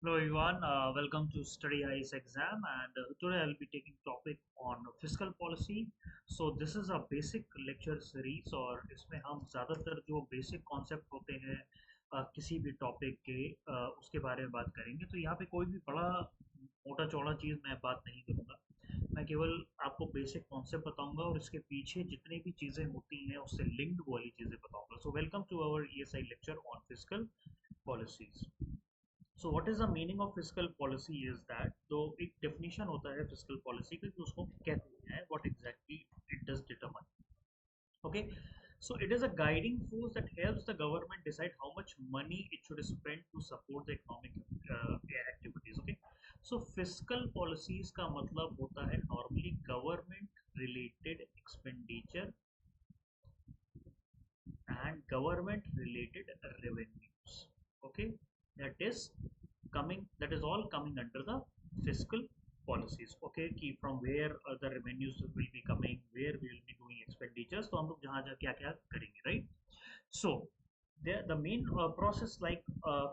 Hello everyone, welcome to Study Eyes exam and today I'll be taking topic on fiscal policy. So this is a basic lecture series और इसमें हम ज़्यादातर जो basic concept होते हैं किसी भी topic के उसके बारे में बात करेंगे। तो यहाँ पे कोई भी बड़ा मोटा चौड़ा चीज़ मैं बात नहीं करूँगा। मैं केवल आपको बेसिक कॉन्सेप्ट बताऊंगा और इसके पीछे जितनी भी चीज़ें होती हैं उससे लिंक्ड वाली चीज़ें बताऊंगा। So welcome to our ESI lecture on fiscal policies. So what is the meaning of fiscal policy is that तो एक डेफिनेशन होता है फिस्कल पॉलिसी का कि उसको कहते हैं what exactly it does determine. Okay, so it is a guiding force that helps the government decide how much money it should spend to support the economic activities. Okay, so fiscal policies का मतलब होता है normally government related expenditure and government related revenues. Okay, that is all coming under the fiscal policies. Okay, कि from where the revenues will be coming, where we will be doing expenditures, तो हम लोग जहाँ जहाँ क्या क्या करेंगे, right? So the main process like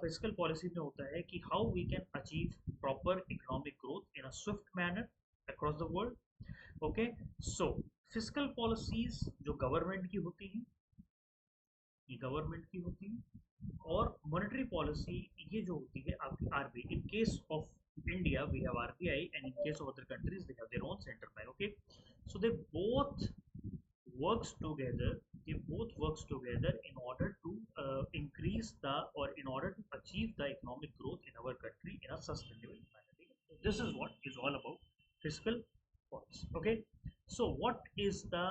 fiscal policy में होता है कि how we can achieve proper economic growth in a swift manner across the world. Okay, so fiscal policies जो गवर्नमेंट की होती हैं, ये गवर्नमेंट की होती है, और मॉनेटरी पॉलिसी ये जो होती है आपकी RBI. In case of India we have RBI and in case of other countries they have their own central bank. Okay, so they both works together they both works together in order to increase the or in order to achieve the economic growth in our country in a sustainable manner. So this is what is all about fiscal policy. Okay, so what is the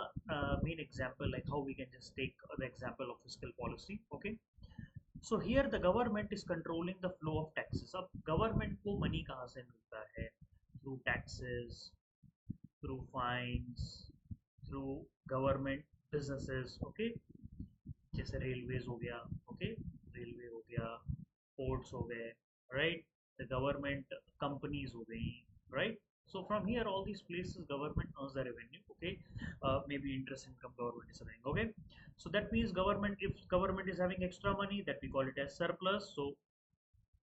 main example, like how we can just take the example of fiscal policy. Okay, so here the government is controlling the flow of taxes. अब government को money कहाँ से मिलता है? Through taxes, through fines, through government businesses. Okay, जैसे railways हो गया, okay, railway हो गया, पोर्ट्स हो गए, राइट, द गवर्नमेंट कंपनीज हो गई, right. So from here all these places government earns the revenue. Okay, maybe interest income government is earning. Okay, so that means government, if government is having extra money, that we call it as surplus. So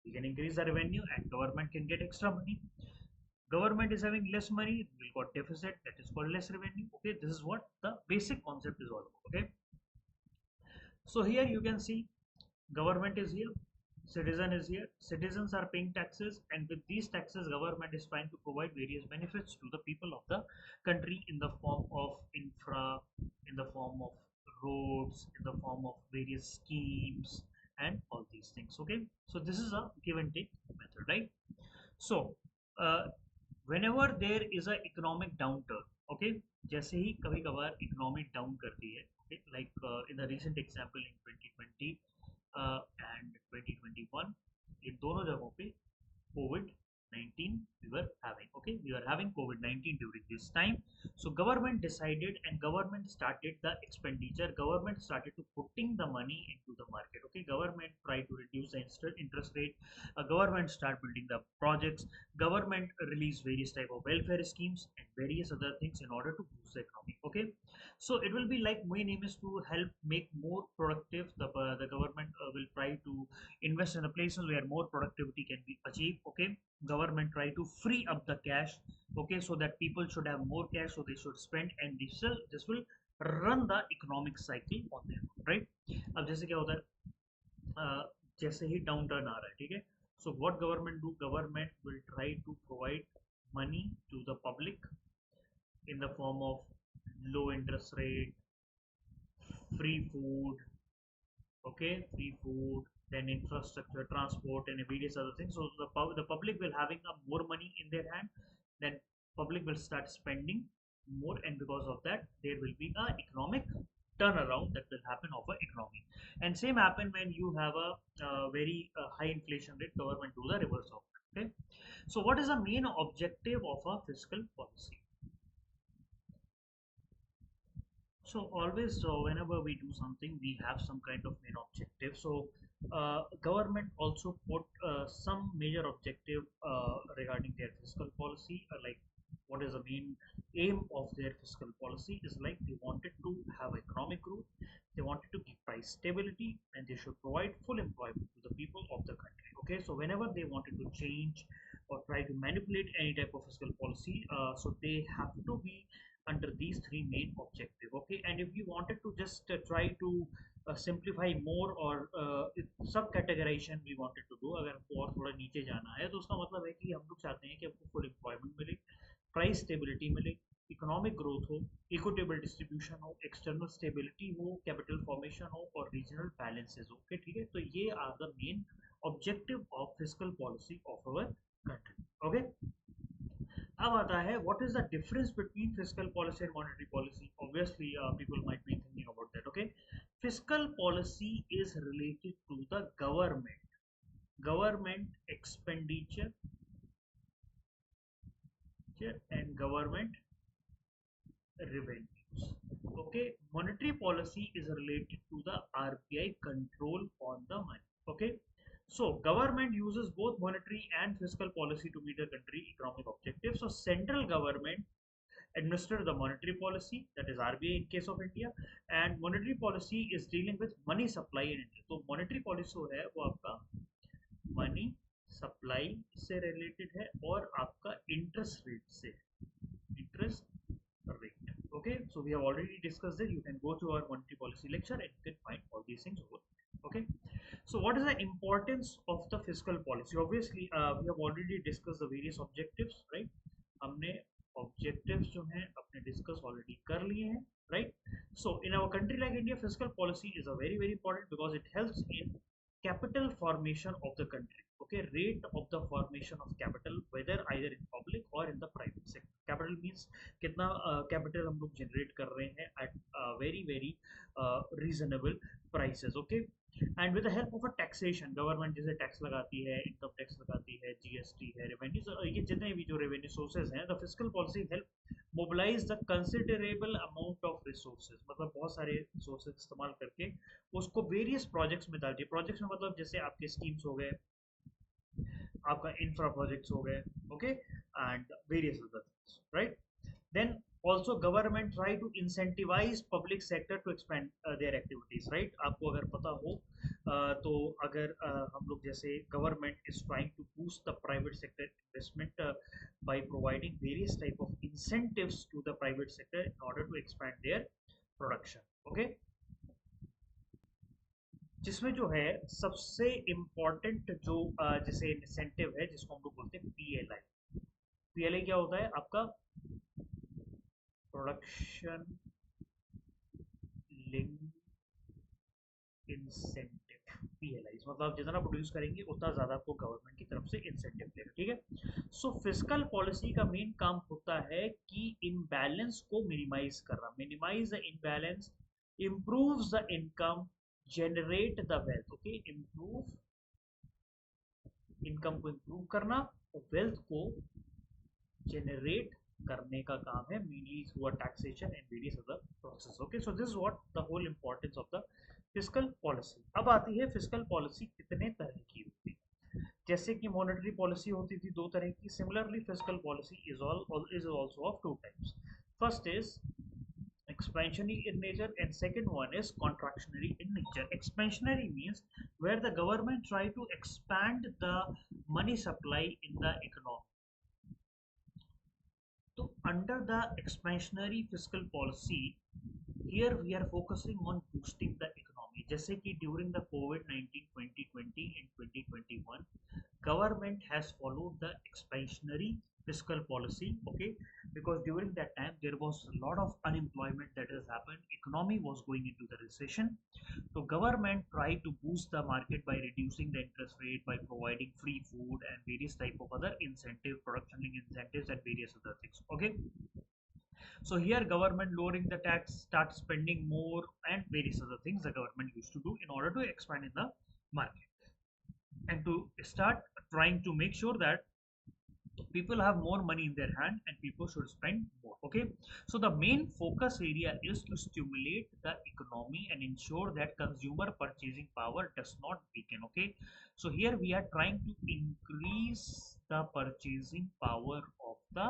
we can increase the revenue and government can get extra money. Government is having less money, will got deficit, that is called less revenue. Okay, this is what the basic concept is all about. Okay, so here you can see government is here, citizen is here, citizens are paying taxes, and with these taxes government is trying to provide various benefits to the people of the country in the form of infra, in the form of roads, in the form of various schemes and all these things. Okay, so this is a give and take method, right? So uh, whenever there is a economic downturn, okay, जैसे ही कभी कभार economic down करती है, okay, like in the recent example in 2020 and 2021, इन दोनों जगहों पे Covid 19 we were having. Okay, we were having COVID-19 during this time. So government decided and government started the expenditure, government started to putting the money into the market. Okay, government tried to reduce the interest rate, government start building the projects, government release various type of welfare schemes and various other things in order to boost the economy. Okay, so it will be like my name is to help make more productive the government will try to invest in the places where more productivity can be achieved. Okay, government try to free up the cash. Okay, so that people should have more cash, so they should spend, and this will run the economic cycle on their own, right? अब जैसे क्या होता है, जैसे ही down turn आ रहा है, ठीक है, so what government do, government will try to provide money to the public in the form of low interest rate, free food, okay, free food, then infrastructure, transport, and various other things. So the public will having a more money in their hand, then public will start spending more, and because of that there will be a economic turnaround that will happen of a economy. And same happen when you have a very high inflation rate, government do the reverse of it. Okay, so what is the main objective of a fiscal policy? So always, whenever we do something, we have some kind of main objective. So government also put some major objective regarding their fiscal policy. Like what is the main aim of their fiscal policy is like they wanted to have economic growth, they wanted to give price stability, and they should provide full employment to the people of the country. Okay, so whenever they wanted to change or try to manipulate any type of fiscal policy, so they have to be under these three main objective. Okay, and if you wanted to just try to simplify more और सब categorisation भी wanted to do, अगर हमको और थोड़ा नीचे जाना है तो उसका मतलब है कि हम लोग चाहते हैं कि हमको फुल एम्प्लॉयमेंट मिले, प्राइस स्टेबिलिटी मिले, इकोनॉमिक ग्रोथ हो, इक्विटेबल डिस्ट्रीब्यूशन हो, एक्सटर्नल स्टेबिलिटी हो, कैपिटल फॉर्मेशन हो और रीजनल बैलेंसेस हो. ओके, ठीक है, तो ये are the main objective of fiscal policy of our country. Okay, अब आता है what is the difference between fiscal policy and monetary policy. Obviously people might be thinking about that. Okay, fiscal policy is related to the government expenditure and government revenues. Okay, monetary policy is related to the RBI control on the money. Okay, so government uses both monetary and fiscal policy to meet the country economic objectives. So central government administer the monetary policy, that is RBI in case of India, and monetary policy is dealing with money supply in India. So monetary policy है वो आपका money supply से related है और आपका interest rate से, interest rate. Okay, so we have already discussed it. You can go to our monetary policy lecture and you can find all these things over. Okay, so what is the importance of the fiscal policy. Obviously we have already discussed the various objectives, right. हमने objectives जो हैं अपने discuss already कर लिए हैं, right. So in our country like India, fiscal policy is a very very important because it helps in capital formation of the country. Okay, rate of the formation of capital whether either in public or in the private sector. Capital means कितना capital हम लोग generate कर रहे हैं at very very reasonable prices. Okay, and with the help of a taxation, government जैसे tax लगाती है, income tax लगाती है, GST है, revenue, ये जितने भी जो revenue sources हैं, the fiscal policy help mobilize the considerable amount of resources. मतलब बहुत सारे resources इस्तेमाल करके उसको वेरियस प्रोजेक्ट्स में डालती है. प्रोजेक्ट्स में मतलब जैसे आपके स्कीम्स हो गए, आपका इंफ्रा प्रोजेक्ट्स हो गए, okay, and various other things, right. Then also government try to incentivize public sector to expand their activities, right. आपको अगर पता हो तो अगर हम लोग जैसे government is trying to boost the private sector investment by providing various type of incentives to the private sector in order to expand their production. Okay, जिसमें जो है सबसे इम्पोर्टेंट जो जैसे इंसेंटिव है जिसको हम लोग बोलते हैं पीएलआई. पीएलआई क्या होता है आपका? Production link incentive. पीएलआई मतलब जितना प्रोड्यूस करेंगे उतना ज्यादा आपको गवर्नमेंट की तरफ से इंसेंटिव देगा. ठीक है, सो फिस्कल पॉलिसी का मेन काम होता है कि इम्बैलेंस को मिनिमाइज करना, minimise the imbalance, improves the income, generate the wealth. Okay, improve income को improve करना और wealth को generate करने का काम है mainly through taxation and various other processes. Okay, so this is what the whole importance of the fiscal policy. अब आती है fiscal policy कितने तरह की होती है. जैसे कि monetary policy होती थी दो तरह की. Similarly fiscal policy is also of two types. First is expansionary in nature and second one is contractionary in nature. Expansionary means where the government try to expand the money supply in the economy. So under the expansionary fiscal policy, here we are focusing on boosting the economy. जैसे कि during the COVID-19 2020 and 2021, government has followed the expansionary fiscal policy. Okay, because during that time there was a lot of unemployment that has happened, economy was going into the recession. So government tried to boost the market by reducing the interest rate, by providing free food and various type of other incentive, production link incentives and various other things. Okay, so here government lowering the tax, start spending more and various other things the government used to do in order to expand in the market and to start trying to make sure that people have more money in their hand and people should spend more. Okay, so the main focus area is to stimulate the economy and ensure that consumer purchasing power does not weaken. Okay, so here we are trying to increase the purchasing power of the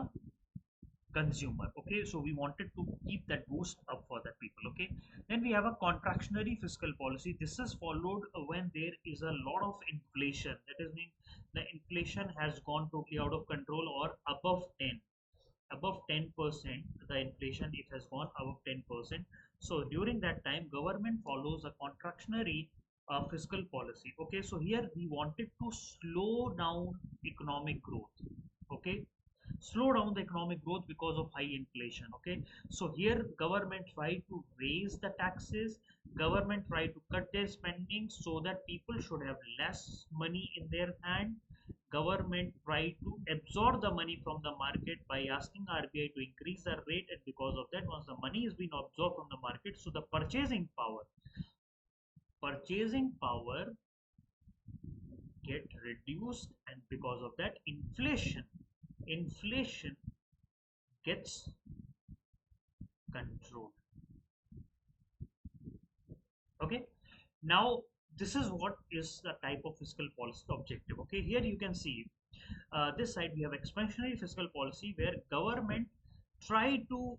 consumer. Okay, so we wanted to keep that boost up for the people. Okay, then we have a contractionary fiscal policy. This is followed when there is a lot of inflation, that is mean the inflation has gone totally out of control or above 10%, the inflation it has gone above 10%. So during that time government follows a contractionary fiscal policy. Okay, so here we wanted to slow down economic growth. Okay, slow down the economic growth because of high inflation. Okay, so here government try to raise the taxes, government try to cut their spending so that people should have less money in their hand. Government try to absorb the money from the market by asking RBI to increase the rate, and because of that, once the money is being absorbed from the market, so the purchasing power get reduced, and because of that inflation gets controlled. Okay, now this is what is the type of fiscal policy objective. Okay, here you can see this side we have expansionary fiscal policy where government try to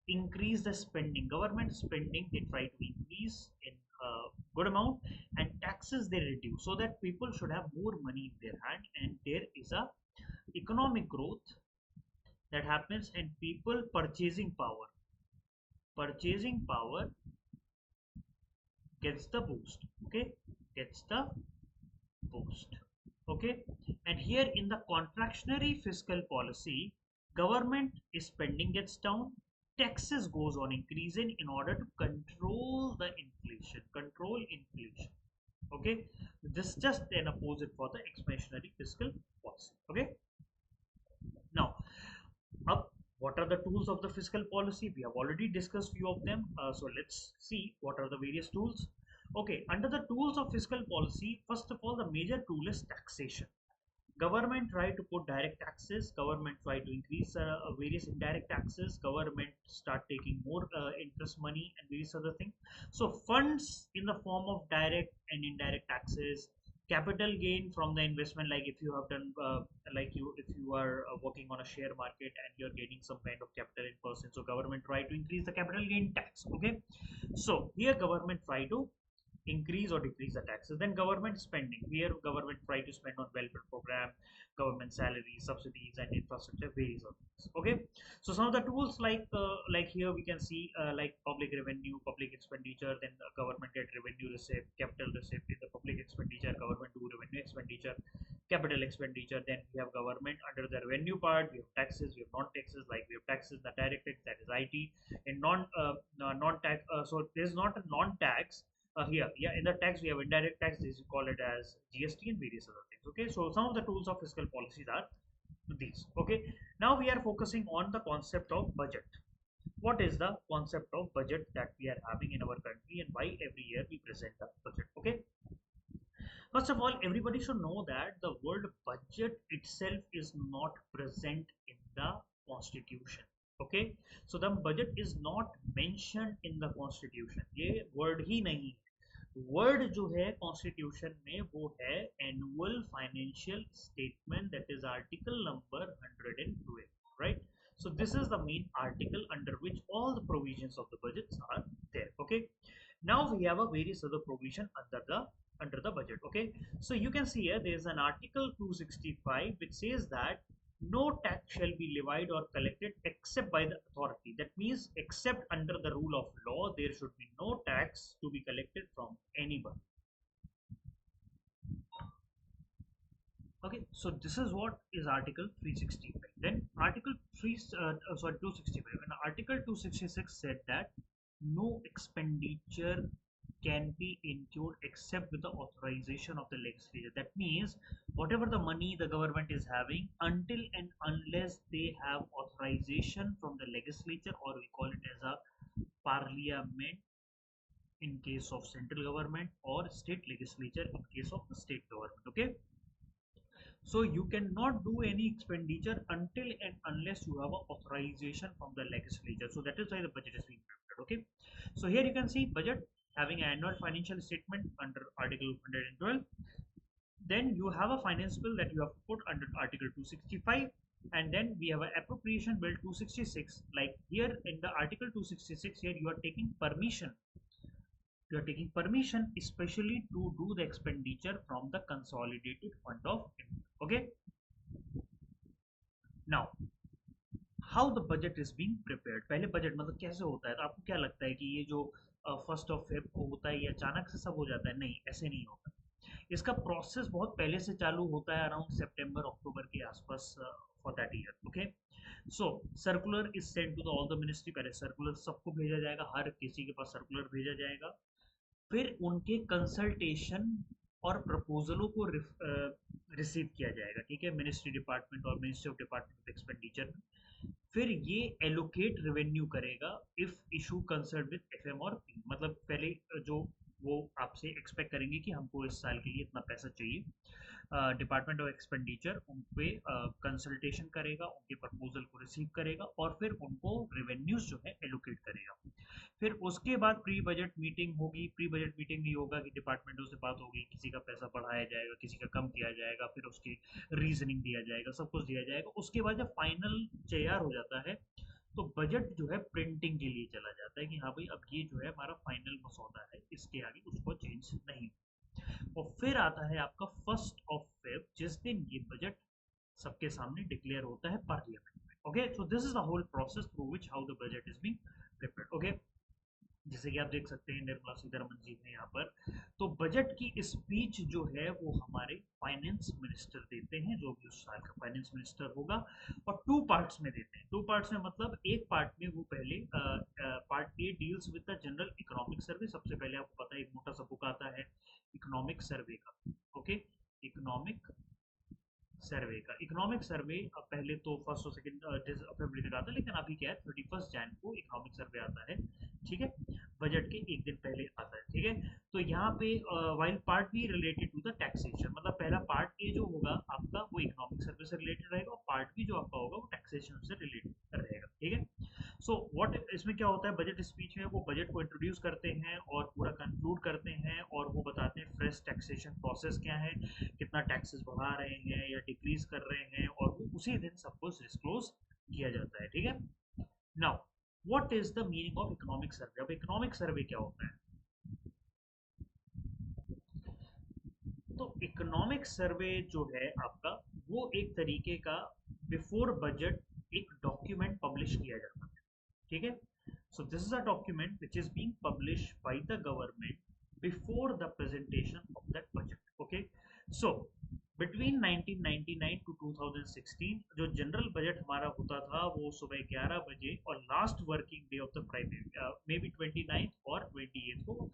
increase the spending. Government spending they try to increase in a good amount, and taxes they reduce so that people should have more money in their hand, and there is a economic growth that happens, and people purchasing power gets the boost. Okay, gets the boost. Okay, and here in the contractionary fiscal policy, government spending gets down, taxes goes on increasing in order to control inflation. Okay, this is just an opposite for the expansionary fiscal policy. Okay, now up, what are the tools of the fiscal policy? We have already discussed few of them, so let's see what are the various tools. Okay, under the tools of fiscal policy, first of all the major tool is taxation. Government try to put direct taxes, government try to increase various indirect taxes, government start taking more interest money and various other things. So funds in the form of direct and indirect taxes, capital gain from the investment, like if you have done if you are working on a share market and you're getting some kind of capital in person, so government try to increase the capital gain tax. Okay, so here government try to increase or decrease the taxes. Then government spending, here government try to spend on welfare program, government salaries, subsidies and infrastructure, various of things. Okay, so some of the tools like here we can see like public revenue, public expenditure, then government get revenue receipt, capital receipt. In the public expenditure government do revenue expenditure, capital expenditure. Then we have government under the revenue part, we have taxes, we have non-taxes, like we have taxes, the direct tax, that is IT, and non-tax, so there's not a non-tax here. Yeah, in the tax we have indirect tax, this you call it as GST and various other things. Okay, so some of the tools of fiscal policies are these. Okay, now we are focusing on the concept of budget. What is the concept of budget that we are having in our country, and why every year we present the budget? Okay, first of all, everybody should know that the word budget itself is not present in the constitution. Okay, so the budget is not mentioned in the constitution. ये word ही नहीं है. Word जो है constitution में वो है annual financial statement, that is article number 112, right? So this is the main article under which all the provisions of the budgets are there. Okay, now we have a various other provision under the budget. Okay, so you can see here there is an article 265 which says that no tax shall be levied or collected except by the authority. That means except under the rule of law, there should be no tax to be collected from anyone. Okay, so this is what is article 365. Then article 265 and article 266 said that no expenditure can be incurred except with the authorization of the legislature. That means whatever the money the government is having, until and unless they have authorization from the legislature, or we call it as a parliament in case of central government, or state legislature in case of the state government. Okay, so you cannot do any expenditure until and unless you have an authorization from the legislature. So that is why the budget is being prepared. Okay, so here you can see budget having an annual financial statement under article 112. Then you have a finance bill that you have to put under article 265. And then we have an appropriation bill 266. Like here in the article 266, here you are taking permission especially to do the expenditure from the consolidated fund of India. Okay, now how the budget is being prepared. पहले budget मतलब कैसे होता है, तो आपको क्या लगता है कि ये जो 1 फेब को होता है ये अचानक से सब हो जाता है? नहीं, ऐसे नहीं होता। इसका प्रोसेस बहुत पहले से चालू होता है, अराउंड सितंबर अक्टूबर के आसपास for that year. Okay, so circular is send to the all the ministry. पहले सर्कुलर सबको भेजा जाएगा, हर किसी के पास सर्कुलर भेजा जाएगा। फिर उनके कंसल्टेशन और प्रपोजलों को रिसीव किया जाएगा, ठीक है, मिनिस्ट्री डिपार्टमेंट और ministry of department of expenditure में। फिर ये एलोकेट रेवेन्यू करेगा if issue concern with FM और पी। मतलब पहले जो वो आपसे एक्सपेक्ट करेंगे कि हमको इस साल के लिए इतना पैसा चाहिए, डिपार्टमेंट ऑफ एक्सपेंडिचर उन पे कंसल्टेशन करेगा, उनके प्रपोजल को रिसीव करेगा और फिर उनको रेवेन्यूज जो है एलोकेट करेगा। फिर उसके बाद प्री बजट मीटिंग होगी। प्री बजट मीटिंग में होगा कि डिपार्टमेंटों से बात होगी, किसी का पैसा बढ़ाया जाएगा, किसी का कम किया जाएगा, फिर उसकी रीजनिंग दिया जाएगा, सब कुछ दिया जाएगा। उसके बाद जब फाइनल तैयार हो जाता है तो बजट जो है प्रिंटिंग के लिए चला जाता है कि हाँ भाई अब ये जो है हमारा फाइनल मसौदा है, इसके आगे उसको चेंज नहीं। और फिर आता है आपका 1 फेब, जिस दिन ये बजट सबके सामने डिक्लेयर होता है पार्लियामेंट में। Okay, so this is the whole process through which how the budget is being prepared. Okay, जैसे कि आप देख सकते हैं निर्मला सीतारमन जी हैं यहाँ पर। तो बजट की स्पीच जो है वो हमारे फाइनेंस मिनिस्टर देते हैं, जो भी उस साल का फाइनेंस मिनिस्टर होगा। और 2 पार्ट्स में देते हैं। 2 पार्ट्स में मतलब एक पार्ट में वो पहले part A deals with the general economic survey. सबसे पहले आपको पता है एक मोटा सा बुक आता है इकोनॉमिक सर्वे का। ओके, इकोनॉमिक इकोनॉमिक सर्वे पहले तो 1 और 2 फरवरी तक आता है, लेकिन अभी क्या है 31 जनवरी को इकोनॉमिक सर्वे आता है, ठीक है, बजट के एक दिन पहले आता है, ठीक है। तो यहाँ पे while part B related to the taxation, मतलब पहला पार्ट ए जो होगा आपका वो इकोनॉमिक सर्वे से रिलेटेड रहेगा और पार्ट बी जो आपका होगा वो टैक्सेशन से रिलेटेड रहेगा, ठीक है। सो व्हाट इसमें क्या होता है, बजट स्पीच में वो बजट को इंट्रोड्यूस करते हैं और पूरा कंक्लूड करते हैं और वो बताते हैं फ्रेश टैक्सेशन प्रोसेस क्या है, कितना टैक्सेस बढ़ा रहे हैं या डिक्रीज कर रहे हैं, और वो उसी दिन सब कुछ डिस्क्लोज किया जाता है, ठीक है। Now what is the meaning of economic survey. अब इकोनॉमिक सर्वे क्या होता है, तो इकोनॉमिक सर्वे जो है आपका वो एक तरीके का बिफोर बजट एक डॉक्यूमेंट पब्लिश किया जाता है, ठीक है। So this is a document which is being published by the government before the presentation of that budget. Okay, so between 1999 to 2016 जो जनरल बजट हमारा होता था वो सुबह 11 बजे और last working day of the prime may be 29 और 28 को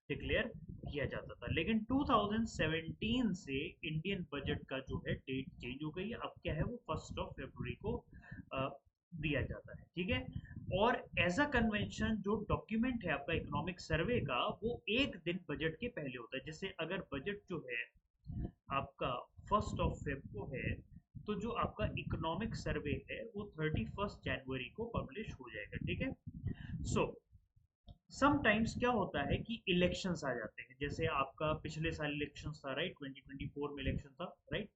डिक्लेयर किया जाता था। लेकिन 2017 से इंडियन बजट का जो है डेट चेंज हो गई है। अब क्या है वो 1 फरवरी को दिया जाता है, ठीक है। और एज अ कन्वेंशन जो डॉक्यूमेंट है आपका इकोनॉमिक सर्वे का वो एक दिन बजट के पहले होता है। जैसे अगर बजट जो है आपका 1 फेब को है तो जो आपका इकोनॉमिक सर्वे है वो 31 जनवरी को पब्लिश हो जाएगा, ठीक है। सो समटाइम्स क्या होता है कि इलेक्शंस आ जाते हैं, जैसे आपका पिछले साल इलेक्शंस था, राइट, 2024 में इलेक्शन था, राइट।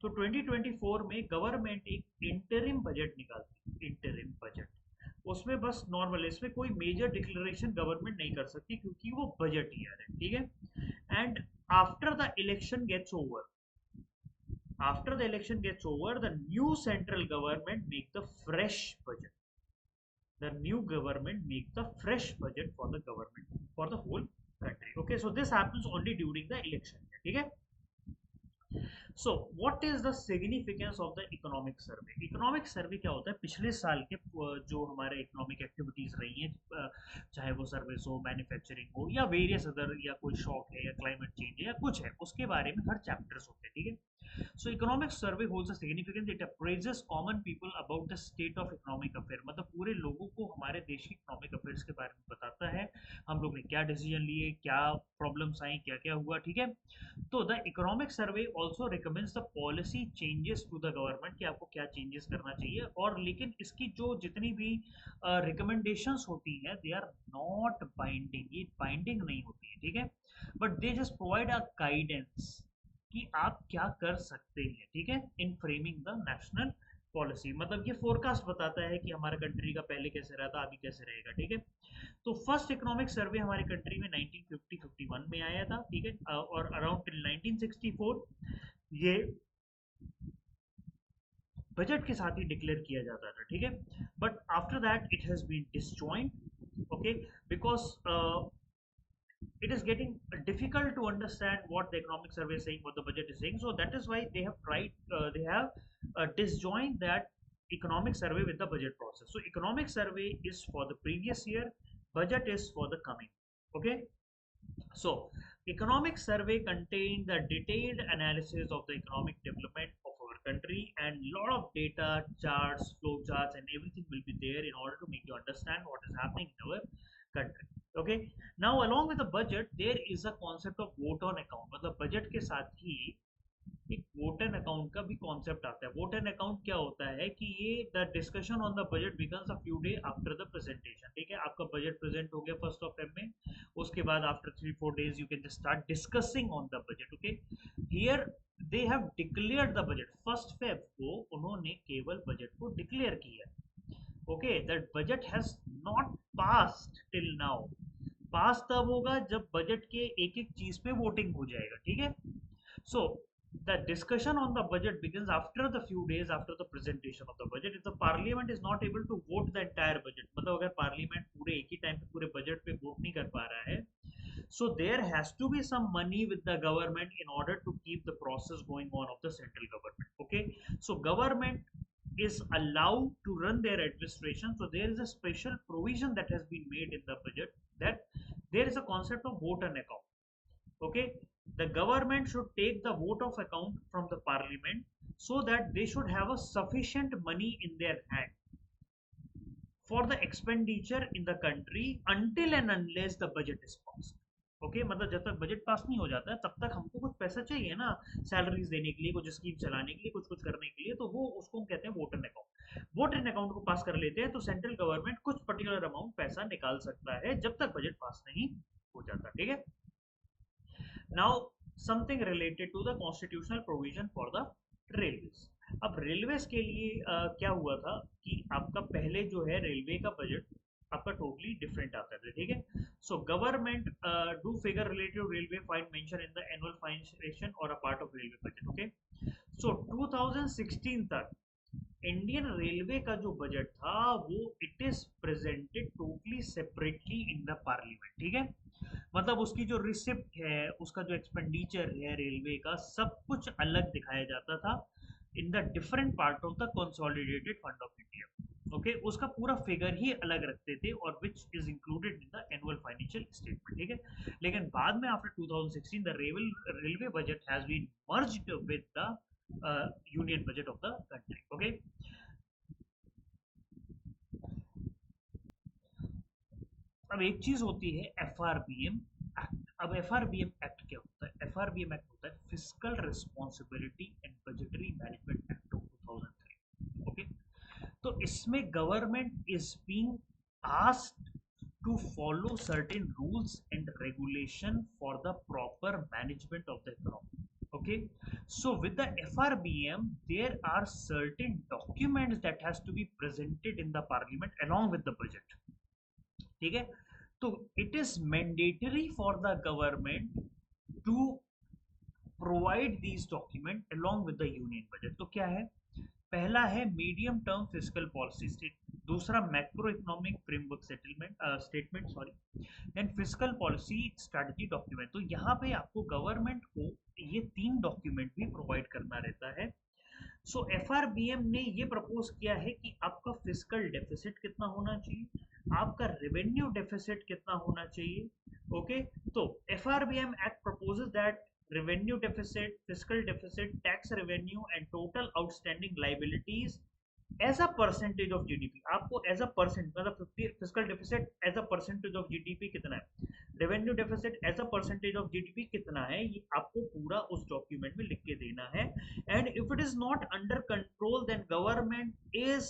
तो 2024 में गवर्नमेंट एक इंटरिम बजट निकालती है, इंटरिम बजट। उसमें बस नॉर्मल, इसमें कोई मेजर डिक्लेरेशन गवर्नमेंट नहीं कर सकती क्योंकि वो बजट ईयर है, ठीक है। And after the election gets over, after the election gets over, the new central government make the fresh budget. The new government make the fresh budget for the government for the whole country. Okay, so this happens only during the election, ठीक है। सो what is the significance of the economic survey. Economic survey क्या होता है, पिछले साल के जो हमारे इकोनॉमिक एक्टिविटीज रही हैं, चाहे वो सर्विस हो, मैन्युफैक्चरिंग हो या वेरियस अदर, या कोई शॉक है या क्लाइमेट चेंज है या कुछ है, उसके बारे में हर चैप्टर्स होते हैं, ठीक है। So economic survey holds a significance. It appraises common people about the state of economic affair. मतलब पूरे लोगों को हमारे देश के इकोनॉमिक अफेयर्स के बारे में बताता है, हम लोग ने क्या डिसीजन लिए, क्या प्रॉब्लम्स आई, क्या क्या हुआ, ठीक है। तो the economic survey also recommends the policy changes to the government कि आपको क्या चेंजेस करना चाहिए। और लेकिन इसकी जो जितनी भी रिकमेंडेशंस होती हैं दे आर नॉट बाइंडिंग, ये बाइंडिंग नहीं होती है, ठीक है, but they just provide a guidance कि आप क्या कर सकते हैं, ठीक है, इन फ्रेमिंग द नेशनल पॉलिसी मतलब ये फोरकास्ट बताता है कि हमारा कंट्री का पहले कैसे रहा था, अभी कैसे रहेगा, ठीक है। तो फर्स्ट इकोनॉमिक सर्वे हमारी कंट्री में 1950-51 में आया था, ठीक है, और अराउंड टिल 1964 ये बजट के साथ ही डिक्लेयर किया जाता था, ठीक है। But after that it has been disjoint, okay, because it is getting difficult to understand what the economic survey is saying, what the budget is saying. So that is why they have tried, they have disjoined that economic survey with the budget process. So economic survey is for the previous year, budget is for the coming. Okay. So economic survey contained the detailed analysis of the economic development of our country, and lot of data, charts, flow charts, and everything will be there in order to make you understand what is happening in our country. Okay, now along with the budget there is a concept of vote on account, मतलब budget के साथ ही एक vote an account का भी concept आता है। Vote an account क्या होता है कि ये the discussion on the budget becomes a few day after the presentation, ठीक है। आपका बजट प्रेजेंट हो गया 1 में, उसके बाद after 3-4 days you can start discussing on the budget. Okay, here they have declared the budget. 1 Feb को उन्होंने केवल बजट को डिक्लेयर किया। Okay, that budget has not passed till now. Pass तब होगा जब बजट के एक एक चीज पे वोटिंग हो जाएगा, ठीक है। सो the discussion on the budget begins after the few days after the presentation of the budget. If the parliament is not able to vote the entire budget, मतलब अगर पार्लियामेंट पूरे एक ही टाइम पे पूरे बजट पे वोट नहीं कर पा रहा है, so there has to be some money with the government in order to keep the process going on of the central government. Okay, so government is allowed to run their administration. So there is a special provision that has been made in the budget, that there is a concept of vote on account. Okay, the government should take the vote of account from the parliament, so that they should have a sufficient money in their hand for the expenditure in the country until and unless the budget is passed. Okay, मतलब जब तक budget pass नहीं हो जाता तब तक हमको कुछ पैसा चाहिए ना, सैलरीज देने के लिए, कुछ स्कीम चलाने के लिए, कुछ कुछ करने के लिए, तो वो उसको हम कहते हैं vote an account. Vote an account को पास कर लेते हैं तो सेंट्रल गवर्नमेंट कुछ पर्टिकुलर अमाउंट पैसा निकाल सकता है जब तक बजट पास नहीं हो जाता, ठीक है। Now something related to the constitutional provision for the railways. अब रेलवेज के लिए क्या हुआ था कि आपका पहले जो है रेलवे का बजट आपका टोटली डिफरेंट आता था, ठीक है। So government do figure related railway fine mention in the annual financiation और a part of railway budget. Okay, so 2016 तक इंडियन रेलवे का जो बजट था वो it is presented totally separately in the parliament, ठीक है। मतलब उसकी जो रिसिप्ट है, उसका जो एक्सपेंडिचर है रेलवे का, सब कुछ अलग दिखाया जाता था in the different part of the consolidated fund of India. Okay, उसका पूरा फिगर ही अलग रखते थे और which is included in the annual financial statement, ठीक है। लेकिन बाद में after 2016 the railway budget has been merged with the union budget of the country. Okay, अब एक चीज होती है एफआरबीएम एक्ट। अब एफआरबीएम एक्ट क्या होता है? एफआरबीएम एक्ट होता है fiscal responsibility and budgetary management act of 2003। Okay, तो इसमें government is being asked to follow certain rules and regulation for the proper management of the economy. Okay, so with the FRBM there are certain documents that has to be presented in the parliament along with the budget, ठीक है। तो it is mandatory for the government to provide these documents along with the union budget। तो क्या है? पहला है medium term fiscal policy state, दूसरा macro economic framework settlement statement sorry, then fiscal policy strategy document. तो यहाँ पे आपको गवर्नमेंट को ये 3 डॉक्यूमेंट भी प्रोवाइड करना रहता है। सो एफआरबीएम ने ये प्रपोज किया है कि आपका फिस्कल डेफिसिट कितना होना चाहिए, आपका रेवेन्यू डेफिसिट कितना होना चाहिए। ओके, तो FRBM act proposes that revenue deficit, fiscal deficit, tax revenue and total outstanding liabilities as a percentage of GDP। आपको as a percent मतलब fiscal deficit as a percentage of GDP कितना है, revenue deficit as a percentage of GDP कितना है, ये आपको पूरा उस डॉक्यूमेंट में लिख के देना है। and if it is not under control then government is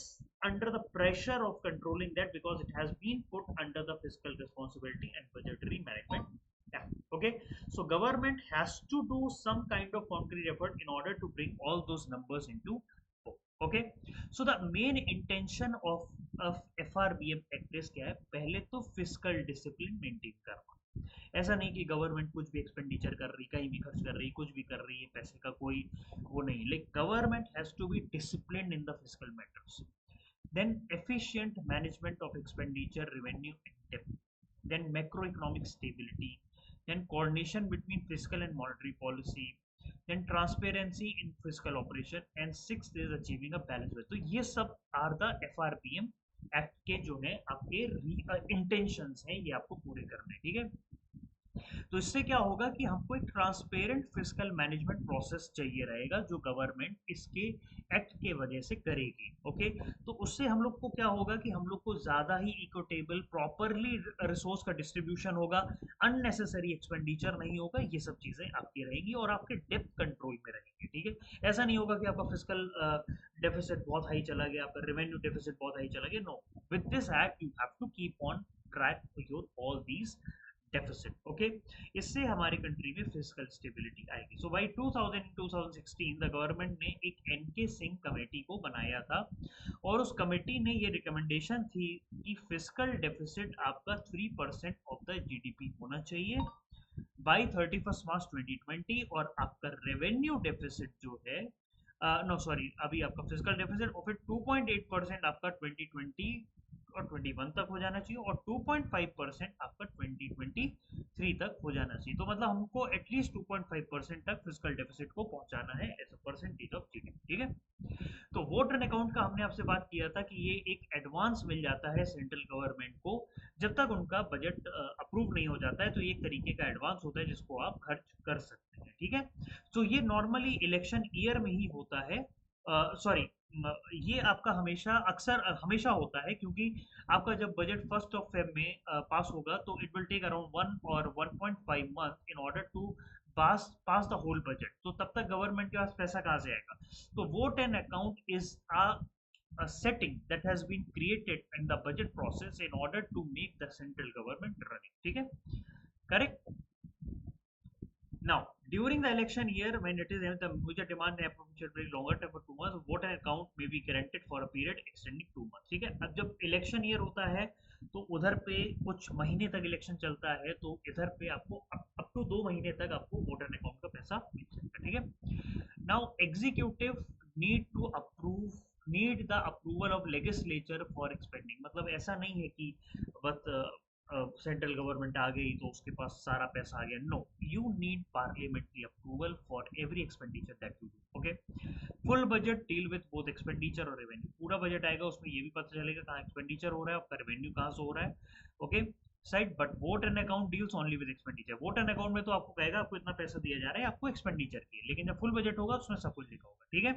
under the pressure of controlling that because it has been put under the fiscal responsibility and budgetary management act। Okay, so government has to do some kind of concrete effort in order to bring all those numbers into book। Okay. So the main intention of FRBM act क्या है, पहले तो fiscal discipline maintain करना। ऐसा नहीं कि government कुछ भी एक्सपेंडिचर कर रही, कहीं भी खर्च कर रही, कुछ भी कर रही है, पैसे का कोई वो नहीं, like government has to be disciplined in the fiscal matters. Then efficient management of expenditure, revenue and debt. Then macroeconomic stability. Then coordination between fiscal and monetary policy. Then transparency in fiscal operation. And sixth is achieving a balanced budget. तो ये सब are the FRBM act के जो है आपके intentions हैं, ये आपको पूरे करने, ठीक है। तो इससे क्या होगा कि हमको एक ट्रांसपेरेंट फिस्कल मैनेजमेंट प्रोसेस चाहिए रहेगा जो गवर्नमेंट इसके एक्ट के वजह से करेगी। ओके, तो उससे हम लोग को क्या होगा कि हम लोग को ज्यादा ही इक्विटेबल प्रॉपरली रिसोर्स का डिस्ट्रीब्यूशन होगा, अननेसेसरी एक्सपेंडिचर नहीं होगा, ये सब चीजें आपकी रहेंगी और आपके डेप्थ कंट्रोल में रहेंगे, ठीक है। ऐसा नहीं होगा कि आपका फिस्कल डेफिसिट बहुत हाई चला गया, आपका रेवेन्यू डेफिसिट बहुत हाई चला गया, no. With this act you have to keep on track your all these deficit. Okay, इससे हमारी कंट्री में फिस्कल स्टेबिलिटी आएगी। सो बाय 2016 द गवर्नमेंट ने एक एनके सिंह कमेटी को बनाया था और उस कमेटी ने ये रिकमेंडेशन थी कि फिस्कल डेफिसिट आपका 3% ऑफ द जीडीपी होना चाहिए बाय 31 मार्च 2020, और आपका रेवेन्यू डेफिसिट जो है नो सॉरी, अभी आपका फिस्कल डेफिसिट और फिर 2.8% आपका 2020 और 21 तक हो जाना चाहिए और 2.5% आपका 2023 तक हो जाना चाहिए। तो मतलब हमको एटलीस्ट 2.5% तक फिस्कल डेफिसिट को पहुंचाना है as a percentage of GDP, ठीक है। तो वोट एंड अकाउंट का हमने आपसे बात किया था कि ये एक एडवांस मिल जाता है सेंट्रल गवर्नमेंट को, जब तक उनका बजट अप्रूव नहीं हो जाता है, तो ये एक तरीके का एडवांस होता है जिसको आप खर्च कर सकते हैं, ठीक है। तो ये नॉर्मली इलेक्शन ईयर में ही होता है, सॉरी ये आपका हमेशा अक्सर हमेशा होता है, क्योंकि आपका जब बजट 1 में पास होगा तो इट विल टेक अराउंड 1 और 1.5 month in order to pass the whole budget, तो तब तक गवर्नमेंट के पास पैसा कहाँ से आएगा। तो vote and account is a setting that has been created in the budget process in order to make the central government running, ठीक है, correct। Now, during the election year, when it is the major demand should be longer term for 2 months, vote and account may be granted for a period extending 2 months, ठीक है। अब जब election year होता है तो उधर पे कुछ महीने तक इलेक्शन चलता है, तो इधर पे आपको अप टू 2 महीने तक आपको वोट एंड अकाउंट का पैसा मिल सकता है, ठीक है। Now executive need to approve need the approval of legislature for expending, मतलब ऐसा नहीं है कि बस सेंट्रल गवर्नमेंट आ गई तो उसके पास सारा पैसा आ गया, no, you need parliamentary approval for every expenditure that you do. Okay, full budget deal with both expenditure और रेवेन्यू, पूरा बजट आएगा, उसमें ये भी पता चलेगा कहाँ एक्सपेंडिचर हो रहा है, आपका रेवेन्यू कहाँ से हो रहा है, okay side. But vote and account deals only with expenditure, vote and account में तो आपको कहेगा आपको इतना पैसा दिया जा रहा है आपको एक्सपेंडिचर की, लेकिन जब फुल बजट होगा उसमें सब कुछ लिखा होगा, ठीक है।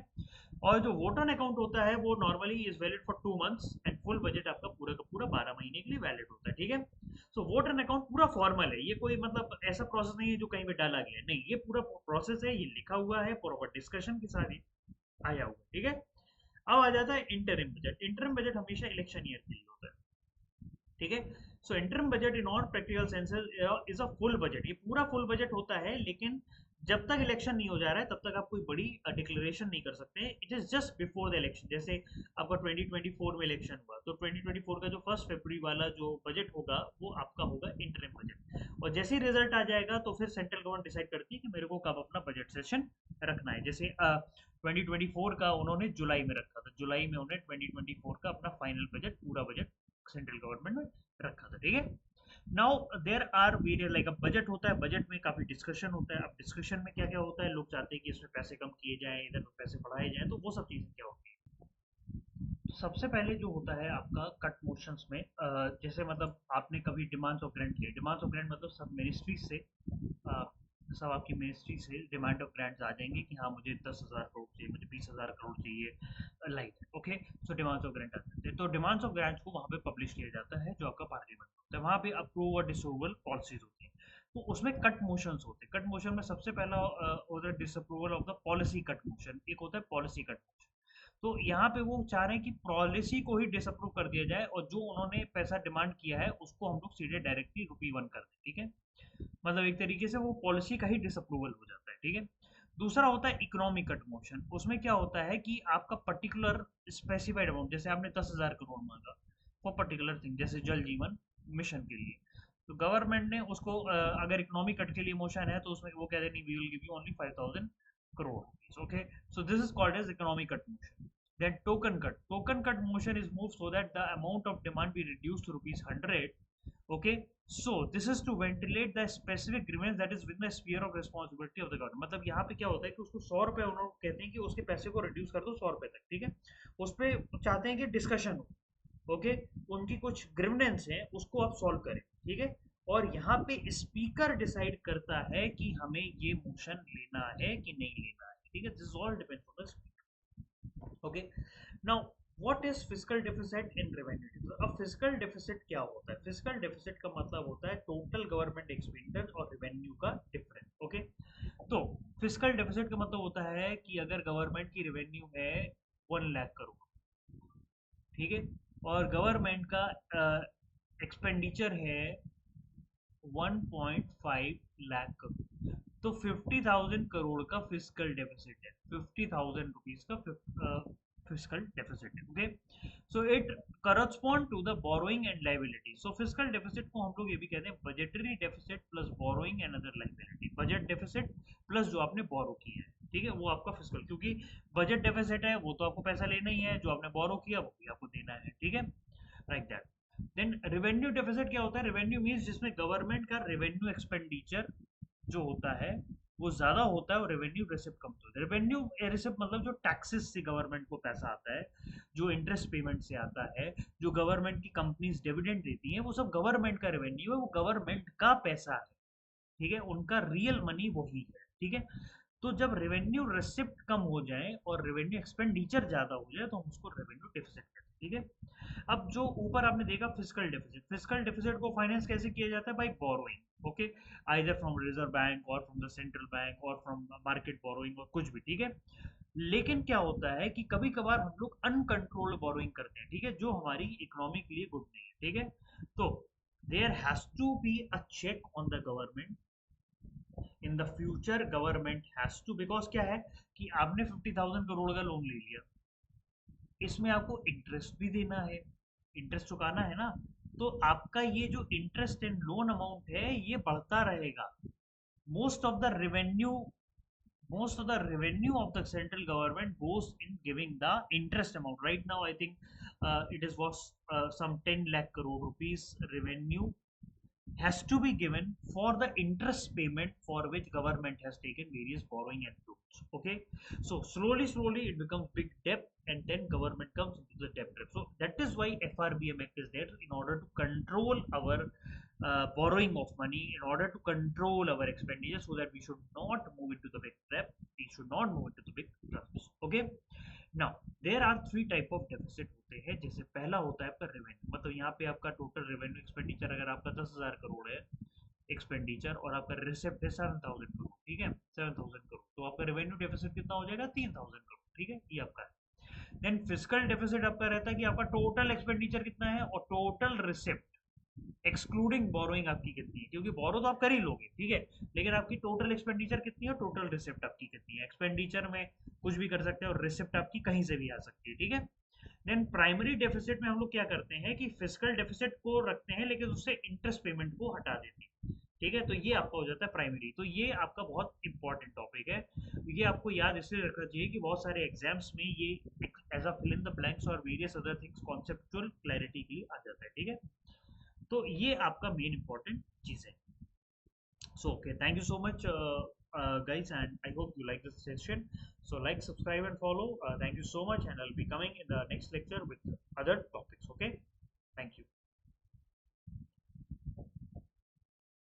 और जो वोट ऑन अकाउंट होता है वो normally is valid for 2 months and full budget आपका पूरा का पूरा 12 महीने के लिए वैलिड होता है, ठीक है। सो वोट एंड अकाउंट पूरा फॉर्मल है, ये कोई मतलब ऐसा प्रोसेस नहीं है जो कहीं पे डाला गया है, नहीं, ये पूरा प्रोसेस है, ये लिखा हुआ है, प्रॉपर डिस्कशन के साथ आया हुआ, ठीक है। अब आ जाता है इंटरिम बजट। इंटरिम बजट हमेशा इलेक्शन ईयर के लिए होता है, ठीक है। So interim budget in all practical senses is a full budget, ये पूरा फुल बजट होता है, लेकिन जब तक इलेक्शन नहीं हो जा रहा है तब तक आप कोई बड़ी डिक्लेरेशन नहीं कर सकते, it is just before the election. जैसे आपका 2024 में इलेक्शन हुआ तो 2024 का जो 1 फरवरी वाला जो बजट होगा वो आपका होगा इंटरिम बजट, और जैसे ही रिजल्ट आ जाएगा तो फिर सेंट्रल गवर्नमेंट डिसाइड करती है कि मेरे को कब अपना बजट सेशन रखना है। जैसे 2024 का उन्होंने जुलाई में रखा था, जुलाई में उन्होंने 2024 का अपना फाइनल बजट पूरा बजट सेंट्रल गवर्नमेंट में रखा था, ठीक है। Now there are various, like अब बजट होता है, बजट में काफी डिस्कशन होता है। अब डिस्कशन में क्या क्या होता है, लोग चाहते हैं कि इसमें पैसे कम किए जाएं, इधर पैसे बढ़ाए जाएं, तो वो सब चीजें क्या होती है। तो सबसे पहले जो होता है आपका कट मोशंस में, जैसे मतलब आपने कभी डिमांड्स ऑफ ग्रांट लिए, डिमांड्स ऑफ ग्रांट मतलब सब मिनिस्ट्री से सब आपकी मिनिस्ट्री से डिमांड ऑफ ग्रांट्स आ जाएंगे कि हाँ मुझे 10,000 करोड़ चाहिए, मुझे 20,000 करोड़ चाहिए, like okay. So demands of grant आ जाते हैं, तो डिमांड्स ऑफ ग्रांट्स को वहाँ पे पब्लिश किया जाता है जो आपका पार्लियामेंट होता है, वहाँ पे अप्रूव और डिसअप्रूवल पॉलिसीज होती है। तो उसमें कट मोशंस होते हैं, कट मोशन में सबसे पहला होता है disapproval of the policy cut motion, एक होता है पॉलिसी कट मोशन। तो यहाँ पे वो चाह रहे हैं कि पॉलिसी को ही डिसअप्रूव कर दिया जाए और जो उन्होंने पैसा डिमांड किया है उसको हम लोग सीधे डायरेक्टली ₹1 कर दें, ठीक है। मतलब एक तरीके से वो पॉलिसी का ही डिसअप्रूवल हो जाता है, ठीक है। दूसरा होता है इकोनॉमिक कट मोशन। उसमें क्या होता है कि आपका पर्टिकुलर स्पेसिफाइड अमाउंट, जैसे आपने 10,000 करोड़ मांगा फॉर पर्टिकुलर थिंग, जैसे जल जीवन मिशन के लिए, तो गवर्नमेंट ने उसको अगर इकोनॉमिक कट के लिए मोशन है तो उसमें वो कह देनी we will give you only 5,000 crore rupees. Okay, so this is called as economic cut motion. Then token cut motion is moved so that the amount of demand be reduced to rupees 100. Okay, so this is to ventilate the specific grievance that is within the sphere of responsibility of the government। मतलब यहाँ पे क्या होता है कि उसको 100 रुपए उन्होंने कहते हैं कि उसके पैसे को रिड्यूस कर दो 100 रुपए तक, ठीक है, उस पे चाहते हैं कि डिस्कशन हो। ओके, उनकी कुछ ग्रीवेंस है उसको आप सॉल्व करें, ठीक है, और यहाँ पे स्पीकर डिसाइड करता है कि हमें ये मोशन लेना है कि नहीं लेना है, ठीक है, this all depends on the speaker. Okay, now what is fiscal deficit in revenue. अब फिस्कल डेफिसिट क्या होता है? फिस्कल डेफिसिट का मतलब होता है टोटल गवर्नमेंट एक्सपेंडिचर और रेवेन्यू का डिफरेंस। ओके, तो फिस्कल डेफिसिट का मतलब होता है कि अगर गवर्नमेंट की रेवेन्यू है 1 लाख करोड़, ठीक है, और गवर्नमेंट का एक्सपेंडिचर है 1.5 लाख करोड़, तो 50,000 करोड़ का फिस्कल डेफिसिट है, 50,000 रुपीज का फिस्कल डेफिसिट है। Okay, so it correspond to the borrowing and liability. So fiscal deficit को हम लोग ये भी कहते हैं budgetary deficit plus borrowing and other liability. Budget deficit plus जो आपने बोरो किया है, ठीक है, वो आपका फिस्कल, क्योंकि बजट डेफिसिट है वो तो आपको पैसा लेना ही है, जो आपने बोरो किया वो भी आपको देना है, ठीक है, like that. Then revenue deficit क्या होता है? रेवेन्यू मींस जिसमें गवर्नमेंट का रेवेन्यू एक्सपेंडिचर जो होता है वो ज्यादा होता है और रेवेन्यू रिसिप्ट कम होता है। रेवेन्यू रिसिप्ट मतलब जो टैक्सेस से गवर्नमेंट को पैसा आता है, जो इंटरेस्ट पेमेंट से आता है, जो गवर्नमेंट की कंपनीज डिविडेंड देती हैं, वो सब गवर्नमेंट का रेवेन्यू है, वो गवर्नमेंट का पैसा है, ठीक है, उनका रियल मनी वही है, ठीक है। तो जब रेवेन्यू रिसिप्ट कम हो जाए और रेवेन्यू एक्सपेंडिचर ज्यादा हो जाए तो हम उसको रेवेन्यू डेफिसिट कहते हैं, ठीक है। अब जो ऊपर आपने देखा फिस्कल डेफिसिट, फिस्कल डेफिसिट को फाइनेंस कैसे किया जाता है? By borrowing. Okay, either from reserve bank और फ्रॉम द सेंट्रल बैंक और फ्रॉम मार्केट बोरोइंग और कुछ भी, ठीक है। लेकिन क्या होता है कि कभी कभार हम लोग अनकंट्रोल्ड बोरोइंग करते हैं, ठीक है, जो हमारी इकोनॉमी के लिए गुड नहीं है, ठीक है। तो there has to be a check on the government in the future. Government has to, because क्या है कि आपने 50,000 करोड़ का लोन ले लिया, इसमें आपको इंटरेस्ट भी देना है, इंटरेस्ट चुकाना है ना, तो आपका ये जो इंटरेस्ट एंड लोन अमाउंट है ये बढ़ता रहेगा। Most of the revenue most of the revenue of the central government goes in giving the interest amount. Right now I think it is was some 10 lakh crore rupees revenue has to be given for the interest payment for which government has taken various borrowing and loans. Okay, so slowly it becomes big debt and then government comes into the debt trap. So that is why FRBM Act is there, in order to control our borrowing of money, in order to control our expenditure, so that we should not move into the big trap, we should not move into the big traps. Okay, now there are 3 type of deficit होते हैं। जैसे पहला होता है आपका revenue, मतलब यहाँ पे आपका टोटल रेवेन्यू एक्सपेंडिचर अगर आपका 10,000 करोड़ है एक्सपेंडिचर और आपका रिसिप्ट है 7,000 करोड़, ठीक है, 7,000 करोड़, तो आपका रेवेन्यू डेफिसिट कितना हो जाएगा? 3,000 करोड़, ठीक है, ये आपका है। देन फिस्कल डेफिसिट आपका रहता है कि आपका टोटल एक्सपेंडिचर कितना है और टोटल रिसिप्ट एक्सक्लूडिंग बोरोइंग आपकी कितनी है, क्योंकि बोरो तो आप कर ही लोगे, ठीक है, लेकिन आपकी टोटल एक्सपेंडिचर कितनी है, टोटल रिसिप्ट आपकी कितनी है। एक्सपेंडिचर में कुछ भी कर सकते हैं और रिसिप्ट आपकी कहीं से भी आ सकती है, ठीक है। देन प्राइमरी डेफिसिट में हम लोग क्या करते हैं कि फिस्कल डेफिसिट को रखते हैं लेकिन उससे इंटरेस्ट पेमेंट को हटा देते हैं, ठीक है, तो ये आपका हो जाता है प्राइमरी। तो ये आपका बहुत इंपॉर्टेंट टॉपिक है, ये आपको याद इसलिए रखना चाहिए कि बहुत सारे एग्जाम्स में ये as a fill in the blanks और various other things conceptual clarity के लिए आ जाता है, ठीक है। तो ये आपका मेन इंपॉर्टेंट चीज है। So okay, thank you so much guys, and I hope you like this session. So like, subscribe and follow. Thank you so much, and I'll be coming in the next lecture with other topics.